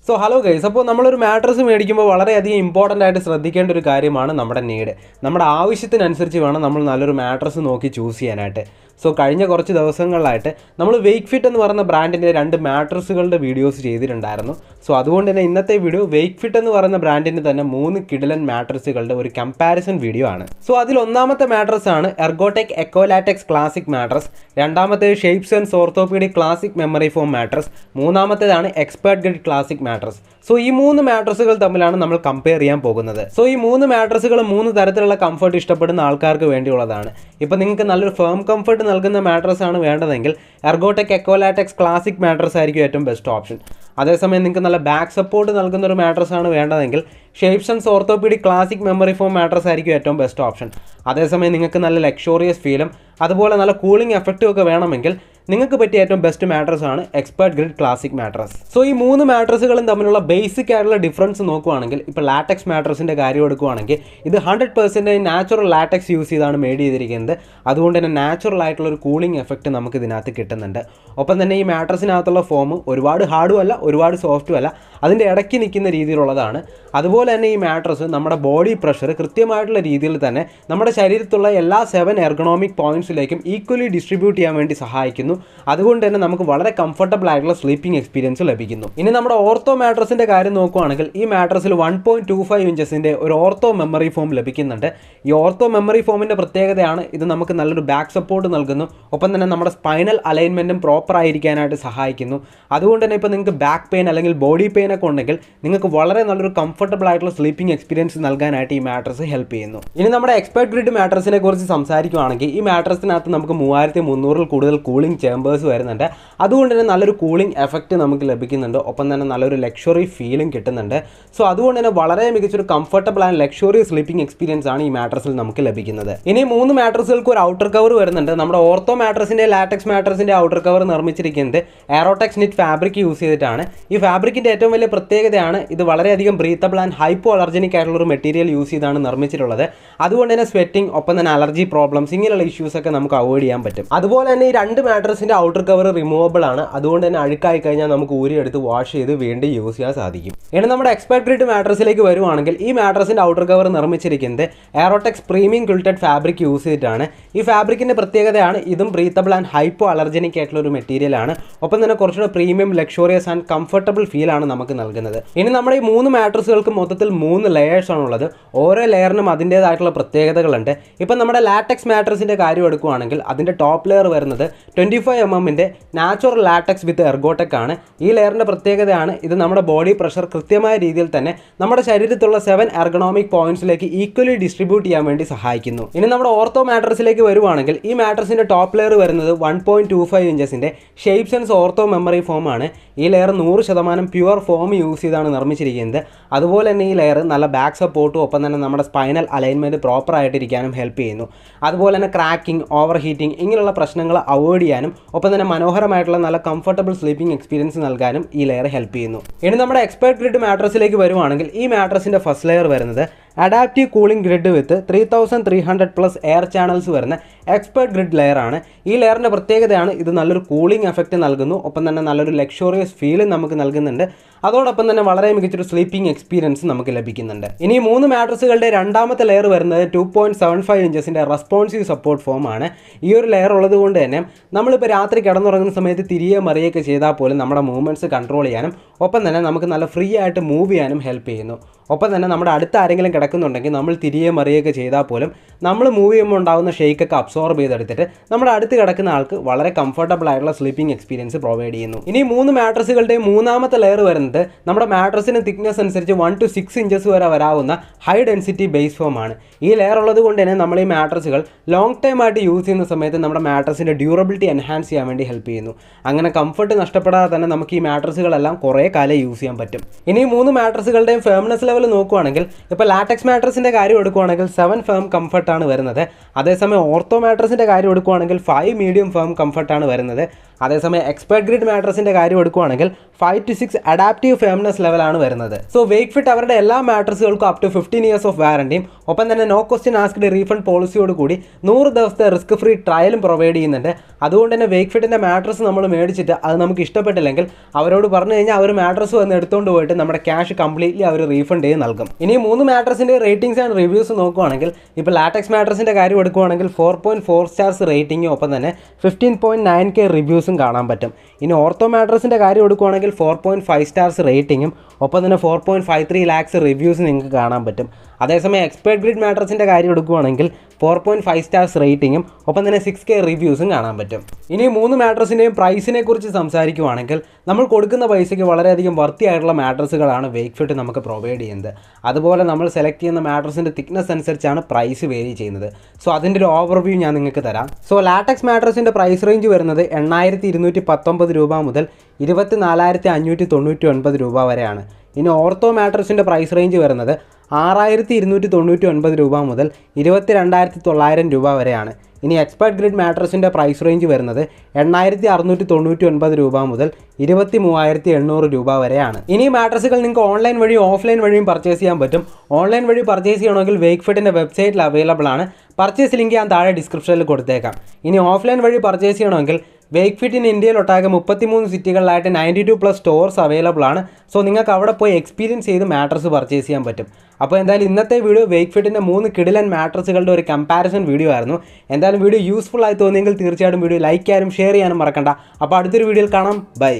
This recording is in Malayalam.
സോ ഹലോ ഗൈസ്, അപ്പോൾ നമ്മളൊരു മാട്രസ് മേടിക്കുമ്പോൾ വളരെയധികം ഇമ്പോർട്ടൻ്റ് ആയിട്ട് ശ്രദ്ധിക്കേണ്ട ഒരു കാര്യമാണ് നമ്മുടെ നീഡ്. നമ്മുടെ ആവശ്യത്തിനനുസരിച്ച് വേണം നമ്മൾ നല്ലൊരു മാട്രസ് നോക്കി ചൂസ് ചെയ്യാനായിട്ട്. സോ കഴിഞ്ഞ കുറച്ച് ദിവസങ്ങളിലായിട്ട് നമ്മൾ വെയ്ക്ക് ഫിറ്റ് എന്ന് പറയുന്ന ബ്രാൻഡിൻ്റെ 2 മാട്രസുകളുടെ വീഡിയോസ് ചെയ്തിട്ടുണ്ടായിരുന്നു. സോ അതുകൊണ്ട് തന്നെ ഇന്നത്തെ വീഡിയോ വെയ്ക്ക് ഫിറ്റ് എന്ന് പറയുന്ന ബ്രാൻഡിൻ്റെ തന്നെ 3 കിടിലൻ മാട്രസുകളുടെ ഒരു കമ്പാരിസൺ വീഡിയോ ആണ്. സോ അതിൽ ഒന്നാമത്തെ മാട്രസ് ആണ് എർഗോടെക് എക്കോലാറ്റെക്സ് ക്ലാസിക് മാട്രസ്, രണ്ടാമത്തേത് Shapes and orthopaedic classic memory foam mattress, മൂന്നാമത്തേതാണ് expert grid classic mattress. So ഈ 3 മാട്രസുകൾ തമ്മിലാണ് നമ്മൾ കമ്പയർ ചെയ്യാൻ പോകുന്നത്. സോ ഈ 3 മാട്രസുകൾ 3 തരത്തിലുള്ള കംഫർട്ട് ഇഷ്ടപ്പെടുന്ന ആൾക്കാർക്ക് വേണ്ടിയുള്ളതാണ്. ഇപ്പോൾ നിങ്ങൾക്ക് നല്ലൊരു ഫേം കംഫർട്ട് നൽകുന്ന മാട്രസ് ആണ് വേണ്ടതെങ്കിൽ എർഗോടെക് എക്കോലാറ്റെക്സ് ക്ലാസിക് മാട്രസ് ആയിരിക്കും ഏറ്റവും ബെസ്റ്റ് ഓപ്ഷൻ. അതേസമയം നിങ്ങൾക്ക് നല്ല ബാക്ക് സപ്പോർട്ട് നൽകുന്ന ഒരു മാട്രസ് ആണ് വേണ്ടതെങ്കിൽ shapes and orthopaedic classic memory foam mattress ആയിരിക്കും ഏറ്റവും ബെസ്റ്റ് ഓപ്ഷൻ. അതേസമയം നിങ്ങൾക്ക് നല്ല ലക്ഷറിയസ് ഫീലും അതുപോലെ നല്ല കൂളിംഗ് എഫക്റ്റും ഒക്കെ വേണമെങ്കിൽ നിങ്ങൾക്ക് പറ്റിയ ഏറ്റവും ബെസ്റ്റ് മാട്രസ് ആണ് expert grid classic mattress. So ഈ 3 മാട്രസുകളും തമ്മിലുള്ള ബേസിക് ആയിട്ടുള്ള ഡിഫറൻസ് നോക്കുകയാണെങ്കിൽ, ഇപ്പോൾ ലാറ്റക്സ് മാട്രസിൻ്റെ കാര്യം എടുക്കുകയാണെങ്കിൽ ഇത് 100% നാച്ചുറൽ ലാറ്റക്സ് യൂസ് ചെയ്താണ് മെയ്ഡ് ചെയ്തിരിക്കുന്നത്. അതുകൊണ്ട് തന്നെ നാച്ചുറൽ ആയിട്ടുള്ള ഒരു കൂളിംഗ് എഫക്റ്റ് നമുക്ക് ഇതിനകത്ത് കിട്ടുന്നുണ്ട്. ഒപ്പം തന്നെ ഈ മാട്രസിനകത്തുള്ള ഫോം ഒരുപാട് ഹാർഡും അല്ല ഒരുപാട് സോഫ്റ്റും അല്ല, അതിൻ്റെ ഇടയ്ക്ക് നിൽക്കുന്ന രീതിയിലുള്ളതാണ്. അതുപോലെ തന്നെ ഈ മാട്രസ് നമ്മുടെ ബോഡി പ്രഷർ കൃത്യമായിട്ടുള്ള രീതിയിൽ തന്നെ നമ്മുടെ ശരീരത്തുള്ള എല്ലാ 7 എർഗണോമിക് പോയിന്റ്സിലേക്കും ഈക്വലി ഡിസ്ട്രിബ്യൂട്ട് ചെയ്യാൻ വേണ്ടി സഹായിക്കുന്നു. അതുകൊണ്ട് തന്നെ നമുക്ക് വളരെ കംഫർട്ടബിൾ ആയിട്ടുള്ള സ്ലീപ്പിംഗ് എക്സ്പീരിയൻസ് ലഭിക്കുന്നു. ഇനി നമ്മുടെ ഓർത്തോ മാട്രസിൻ്റെ കാര്യം നോക്കുകയാണെങ്കിൽ ഈ മാട്രസിൽ 1.25 ഇഞ്ചസിൻ്റെ ഒരു ഓർത്തോ മെമ്മറി ഫോം ലഭിക്കുന്നുണ്ട്. ഈ ഓർത്തോ മെമ്മറി ഫോമിൻ്റെ പ്രത്യേകതയാണ് ഇത് നമുക്ക് നല്ലൊരു ബാക്ക് സപ്പോർട്ട് നൽകുന്നു. ഒപ്പം തന്നെ നമ്മുടെ സ്പൈനൽ അലൈൻമെൻറ്റും പ്രോപ്പർ ആയിരിക്കാനായിട്ട് സഹായിക്കുന്നു. അതുകൊണ്ട് തന്നെ ഇപ്പോൾ നിങ്ങൾക്ക് ബാക്ക് പെയിൻ അല്ലെങ്കിൽ ബോഡി പെയിൻ ഒക്കെ ഉണ്ടെങ്കിൽ നിങ്ങൾക്ക് വളരെ നല്ലൊരു കംഫർട്ടബിൾ ആയിട്ടുള്ള സ്ലീപ്പിംഗ് എക്സ്പീരിയൻസ് നൽകാനായിട്ട് ഈ മാട്രസ് ഹെൽപ്പ് ചെയ്യുന്നു. ഇനി നമ്മുടെ എക്സ്പേർട്ട് ഗ്രിഡ് മാട്രസിനെ കുറിച്ച് സംസാരിക്കുകയാണെങ്കിൽ ഈ മാട്രസിനകത്ത് നമുക്ക് 3300 കൂടുതൽ കൂളിംഗ് ചേമ്പേഴ്സ് വരുന്നുണ്ട്. അതുകൊണ്ട് തന്നെ നല്ലൊരു കൂളിംഗ് എഫക്റ്റ് നമുക്ക് ലഭിക്കുന്നുണ്ട്. ഒപ്പം തന്നെ നല്ലൊരു ലക്ഷറി ഫീലും കിട്ടുന്നുണ്ട്. സോ അതുകൊണ്ട് തന്നെ വളരെ മികച്ചൊരു comfortable and luxury sleeping experience ആണ് ഈ മാട്രസിൽ നമുക്ക് ലഭിക്കുന്നത്. ഇനി 3 മാട്രസുകൾക്ക് ഒരു ഔട്ടർ കവർ വരുന്നുണ്ട്. നമ്മുടെ ഓർത്തോ മാട്രസിൻ്റെ ലാറ്റക്സ് മാട്രസിൻ്റെ ഔട്ടർ കവർ നിർമ്മിച്ചിരിക്കുന്നത് എയറോടെക്സ് നിറ്റ് ഫാബ്രിക് യൂസ് ചെയ്തിട്ടാണ്. ഈ ഫാബ്രിക്കിൻ്റെ ഏറ്റവും വലിയ പ്രത്യേകതയാണ് ഇത് വളരെയധികം ബ്രീത്തബിൾ ആൻഡ് ഹൈപ്പോ അലർജനിക് ആയിട്ടുള്ള ഒരു മെറ്റീരിയൽ യൂസ് ചെയ്താണ് നിർമ്മിച്ചിട്ടുള്ളത്. അതുകൊണ്ട് തന്നെ സ്വെറ്റിംഗ് ഒപ്പം തന്നെ അലർജി പ്രോബ്ലംസ് ഇങ്ങനെയുള്ള ഇഷ്യൂസ് ഒക്കെ നമുക്ക് അവോയ്ഡ് ചെയ്യാൻ പറ്റും. അതുപോലെ തന്നെ ഈ 2 മാട്രസിൻ്റെ ഔട്ടർ കവർ റിമൂവബിൾ ആണ്. അതുകൊണ്ട് തന്നെ അഴുക്കായി കഴിഞ്ഞാൽ നമുക്ക് ഊരിയെടുത്ത് വാഷ് ചെയ്ത് വീണ്ടും യൂസ് ചെയ്യാൻ സാധിക്കും. ഇനി നമ്മുടെ എക്സ്പേർട്ട് ഗ്രിഡ് മാട്രസിലേക്ക് വരുവാണെങ്കിൽ ഈ മാട്രസിൻ്റെ ഔട്ടർ കവർ നിർമ്മിച്ചിരിക്കുന്നത് എയറോടെക്സ് പ്രീമിയം ക്വിൽറ്റഡ് ഫാബ്രിക് യൂസ് ചെയ്തിട്ടാണ്. ഈ ഫാബ്രിക്കിൻ്റെ പ്രത്യേകതയാണ് ഇതും ബ്രീത്തബിൾ ആൻഡ് ഹൈപ്പോ അലർജനിക് ആയിട്ടുള്ള ഒരു മെറ്റീരിയൽ ആണ്. ഒപ്പം തന്നെ കുറച്ചുകൂടെ പ്രീമിയം ലക്ഷറിയസ് ആൻഡ് കംഫർട്ടബിൾ ഫീലാണ് നമുക്ക് നൽകുന്നത്. ഇനി നമ്മുടെ ഈ 3 മാട്രസുകൾക്ക് മൊത്തത്തിൽ 3 ലെയേഴ്സ് ആണുള്ളത്. ഓരോ ലെയറിനും അതിൻ്റേതായിട്ടുള്ള പ്രത്യേകതകളുണ്ട്. ഇപ്പം നമ്മുടെ ലാറ്റക്സ് മാട്രസിൻ്റെ കാര്യം എടുക്കുകയാണെങ്കിൽ അതിൻ്റെ ടോപ്പ് ലെയർ വരുന്നത് 25 mm നാച്ചുറൽ ലാറ്റക്സ് വിത്ത് എർഗോടെക് ആണ്. ഈ ലെയറിൻ്റെ പ്രത്യേകതയാണ് ഇത് നമ്മുടെ ബോഡി പ്രഷർ കൃത്യമായ രീതിയിൽ തന്നെ നമ്മുടെ ശരീരത്തുള്ള 7 എർഗണോമിക് പോയിന്റ്സിലേക്ക് ഈക്വലി ഡിസ്ട്രിബ്യൂട്ട് ചെയ്യാൻ വേണ്ടി സഹായിക്കുന്നു. ഇനി നമ്മുടെ ഓർത്തോ മാട്രസിലേക്ക് വരുവാണെങ്കിൽ ഈ മാട്രസിൻ്റെ ടോപ്പ് ലെയർ വരുന്നത് 1.25 ഇഞ്ചസിൻ്റെ Shapes and ortho memory foam ആണ്. ഈ ലെയർ 100% പ്യുവർ ഫോം യൂസ് ചെയ്താണ് നിർമ്മിച്ചിരിക്കുന്നത്. അതുപോലെ തന്നെ ഈ ലെയർ നല്ല ബാക്ക് സപ്പോർട്ടും ഒപ്പം തന്നെ നമ്മുടെ സ്പൈനൽ അലൈൻമെൻറ്റ് പ്രോപ്പർ ആയിട്ടിരിക്കാനും ഹെൽപ്പ് ചെയ്യുന്നു. അതുപോലെ തന്നെ ക്രാക്കിംഗ്, ഓവർ ഹീറ്റിംഗ് ഇങ്ങനെയുള്ള പ്രശ്നങ്ങൾ അവോയ്ഡ് ചെയ്യാനും ഒപ്പം തന്നെ മനോഹരമായിട്ടുള്ള നല്ല കംഫർട്ടബിൾ സ്ലീപ്പിംഗ് എക്സ്പീരിയൻസ് നൽകാനും ഈ ലെയർ ഹെൽപ്പ് ചെയ്യുന്നു. ഇനി നമ്മുടെ എക്സ്പേർട്ട് ഗ്രിഡ് മാട്രസിലേക്ക് വരുവാണെങ്കിൽ ഈ മാട്രസിൻ്റെ ഫസ്റ്റ് ലെയർ വരുന്നത് അഡാപ്റ്റീവ് കൂളിംഗ് ഗ്രിഡ് വിത്ത് 3300+ എയർ ചാനൽസ് വരുന്ന എക്സ്പേർട്ട് ഗ്രിഡ് ലെയർ ആണ്. ഈ ലെയറിൻ്റെ പ്രത്യേകതയാണ് ഇത് നല്ലൊരു കൂളിംഗ് എഫക്റ്റ് നൽകുന്നു. ഒപ്പം തന്നെ നല്ലൊരു ലക്ഷറിയസ് ഫീലും നമുക്ക് നൽകുന്നുണ്ട്. അതോടൊപ്പം തന്നെ വളരെ മികച്ചൊരു സ്ലീപ്പിംഗ് എക്സ്പീരിയൻസ് നമുക്ക് ലഭിക്കുന്നുണ്ട്. ഇനി 3 മാട്രസുകളുടെ രണ്ടാമത്തെ ലെയർ വരുന്നത് 2.75 ഇഞ്ചസിൻ്റെ റെസ്പോൺസീവ് സപ്പോർട്ട് ഫോം ആണ്. ഈ ഒരു ലെയർ ഉള്ളത് കൊണ്ട് തന്നെ നമ്മളിപ്പോൾ രാത്രി കിടന്നുറങ്ങുന്ന സമയത്ത് തിരികെ മറിയൊക്കെ ചെയ്താൽ പോലും നമ്മുടെ മൂവ്മെൻറ്റ്സ് കൺട്രോൾ ചെയ്യാനും ഒപ്പം തന്നെ നമുക്ക് നല്ല ഫ്രീ ആയിട്ട് മൂവ് ചെയ്യാനും ഹെൽപ്പ് ചെയ്യുന്നു. ഒപ്പം തന്നെ നമ്മുടെ അടുത്ത് ആരെങ്കിലും കിടക്കുന്നുണ്ടെങ്കിൽ നമ്മൾ തിരികെ മറിയൊക്കെ ചെയ്താൽ പോലും നമ്മൾ മൂവ് ചെയ്യുമ്പോൾ ഉണ്ടാകുന്ന ഷെയ്ക്കൊക്കെ അബ്സോർബ് ചെയ്തെടുത്തിട്ട് നമ്മുടെ അടുത്ത് കിടക്കുന്ന ആൾക്ക് വളരെ കംഫർട്ടബിൾ ആയിട്ടുള്ള സ്ലീപ്പിംഗ് എക്സ്പീരിയൻസ് പ്രൊവൈഡ് ചെയ്യുന്നു. ഇനി 3 മാട്രസുകളുടെയും മൂന്നാമത്തെ ലെയർ വരുന്നത് നമ്മുടെ മാട്രസിന് തിക്നെസ് അനുസരിച്ച് 1 to 6 ഇഞ്ചസ് വരെ വരാവുന്ന ഹൈ ഡെൻസിറ്റി ബേസ് ഫോം ആണ്. ഈ ലെയർ ഉള്ളത് കൊണ്ട് തന്നെ നമ്മൾ ഈ മാട്രസുകൾ ലോങ് ടൈം ആയിട്ട് യൂസ് ചെയ്യുന്ന സമയത്ത് നമ്മുടെ മാട്രസിൻ്റെ ഡ്യൂറബിലിറ്റി എൻഹാൻസ് ചെയ്യാൻ വേണ്ടി ഹെൽപ്പ് ചെയ്യുന്നു. അങ്ങനെ കംഫർട്ട് നഷ്ടപ്പെടാതെ തന്നെ നമുക്ക് ഈ മാട്രസുകളെല്ലാം കുറേ കാലം യൂസ് ചെയ്യാൻ പറ്റും. ഇനി 3 മാട്രസുകളുടെയും ഫേംനെസ് ലെവൽ നോക്കുകയാണെങ്കിൽ ഇപ്പോൾ ലാറ്റക്സ് മാട്രസിൻ്റെ കാര്യം എടുക്കുകയാണെങ്കിൽ 7 ഫേം കംഫർട്ടാണ് വരുന്നത്. അതേസമയം ഓർത്തോ മാട്രസിൻ്റെ കാര്യം എടുക്കുകയാണെങ്കിൽ 5 മീഡിയം ഫേം കംഫർട്ടാണ് വരുന്നത്. അതേസമയം എക്സ്പെർട്ട് ഗ്രിഡ് മാട്രസിൻ്റെ കാര്യം എടുക്കുകയാണെങ്കിൽ 5 to 6 അഡാപ്റ്റീവ് ഫേംനെസ് ലെവലാണ് വരുന്നത്. സോ വേക്ക് ഫിറ്റ് അവരുടെ എല്ലാ മാട്രസുകൾക്കും അപ് ടു 15 years ഓഫ് വാറണ്ടിയും ഒപ്പം തന്നെ നോ ക്വസ്റ്റ്യൻ ആസ്ക്ഡ് റീഫണ്ട് പോളിസിയോട് കൂടി 100 ദിവസത്തെ റിസ്ക് ഫ്രീ ട്രയലും പ്രൊവൈഡ് ചെയ്യുന്നുണ്ട്. അതുകൊണ്ട് തന്നെ വേക്ക് ഫിറ്റിൻ്റെ മാട്രസ് നമ്മൾ മേടിച്ചിട്ട് അത് നമുക്ക് ഇഷ്ടപ്പെട്ടില്ലെങ്കിൽ അവരോട് പറഞ്ഞു കഴിഞ്ഞാൽ അവർ മാട്രസ് വന്ന് എടുത്തുകൊണ്ട് പോയിട്ട് നമ്മുടെ ക്യാഷ് കംപ്ലീറ്റ്ലി അവർ റീഫണ്ട് ചെയ്ത് നൽകും. ഇനി 3 മാട്രസിൻ്റെ റേറ്റിംഗ്സ് ആൻഡ് റിവ്യൂസ് നോക്കുകയാണെങ്കിൽ ഇപ്പോൾ ലാറ്റക്സ് മാട്രസിൻ്റെ കാര്യം എടുക്കുകയാണെങ്കിൽ 4.4 സ്റ്റാർസ് റേറ്റിംഗും ഒപ്പം തന്നെ 15.9K റിവ്യൂസും കാണാൻ പറ്റും. ഇനി ഓർത്തോ മാട്രസിൻ്റെ കാര്യം എടുക്കുകയാണെങ്കിൽ 4.5 സ്റ്റാർസ് റേറ്റിംഗും ഒപ്പം തന്നെ 4.53 lakhs റിവ്യൂസ് നിങ്ങൾക്ക് കാണാൻ പറ്റും. അതേസമയം എക്സ്പെർട്ട് ഗ്രിഡ് മാട്രസിൻ്റെ കാര്യം എടുക്കുകയാണെങ്കിൽ 4.5 സ്റ്റാർസ് റേറ്റിംഗും ഒപ്പം തന്നെ 6K റിവ്യൂസും കാണാൻ പറ്റും. ഇനി 3 മാട്രസിൻ്റെയും പ്രൈസിനെ കുറിച്ച് സംസാരിക്കുകയാണെങ്കിൽ നമ്മൾ കൊടുക്കുന്ന പൈസയ്ക്ക് വളരെയധികം വർത്തി ആയിട്ടുള്ള മാട്രസുകളാണ് വേക്ക് ഫിറ്റ് നമുക്ക് പ്രൊവൈഡ് ചെയ്യുന്നത്. അതുപോലെ നമ്മൾ സെലക്ട് ചെയ്യുന്ന മാട്രസിൻ്റെ തിക്നെസ് അനുസരിച്ചാണ് പ്രൈസ് വേരി ചെയ്യുന്നത്. സോ അതിൻ്റെ ഒരു ഓവർവ്യൂ ഞാൻ നിങ്ങൾക്ക് തരാം. സോ ലാറ്റക്സ് മാട്രസിൻ്റെ പ്രൈസ് റേഞ്ച് വരുന്നത് 8,219 രൂപ മുതൽ 24,599 രൂപ വരെയാണ്. ഇനി ഓർത്തോ മാട്രസിൻ്റെ പ്രൈസ് റേഞ്ച് വരുന്നത് 6,299 രൂപ മുതൽ 22,900 രൂപ വരെയാണ്. ഇനി എക്സ്പെർട്ട് ഗ്രിഡ് മാട്രസിൻ്റെ പ്രൈസ് റേഞ്ച് വരുന്നത് 8,699 രൂപ മുതൽ 23,800 രൂപ വരെയാണ്. ഇനി മാട്രസുകൾ നിങ്ങൾക്ക് ഓൺലൈൻ വഴിയും ഓഫ്ലൈൻ വഴിയും പർച്ചേസ് ചെയ്യാൻ പറ്റും. ഓൺലൈൻ വഴി പർച്ചേസ് ചെയ്യണമെങ്കിൽ വേക്ക് ഫിറ്റിൻ്റെ വെബ്സൈറ്റിൽ അവൈലബിൾ ആണ്. പർച്ചേസ് ലിങ്ക് ഞാൻ താഴെ ഡിസ്ക്രിപ്ഷനിൽ കൊടുത്തേക്കാം. ഇനി ഓഫ്ലൈൻ വഴി പർച്ചേസ് ചെയ്യണമെങ്കിൽ വേക്ക് ഫിറ്റ് ഇൻ ഇന്ത്യയിലൊട്ടാകെ 33 സിറ്റികളിലായിട്ട് 92+ സ്റ്റോർസ് അവൈലബിൾ ആണ്. സോ നിങ്ങൾക്ക് അവിടെ പോയി എക്സ്പീരിയൻസ് ചെയ്ത് മാട്രസ് പർച്ചേസ് ചെയ്യാൻ പറ്റും. അപ്പോൾ എന്തായാലും ഇന്നത്തെ വീഡിയോ വേക്ക് ഫിറ്റിൻ്റെ 3 കിടിലൻ മാട്രസുകളുടെ ഒരു കമ്പാരിസൺ വീഡിയോ ആയിരുന്നു. എന്തായാലും വീഡിയോ യൂസ്ഫുൾ ആയി തോന്നിയെങ്കിൽ തീർച്ചയായിട്ടും വീഡിയോ ലൈക്ക് ചെയ്യാനും ഷെയർ ചെയ്യാനും മറക്കണ്ട. അപ്പോൾ അടുത്തൊരു വീഡിയോയിൽ കാണാം. ബൈ.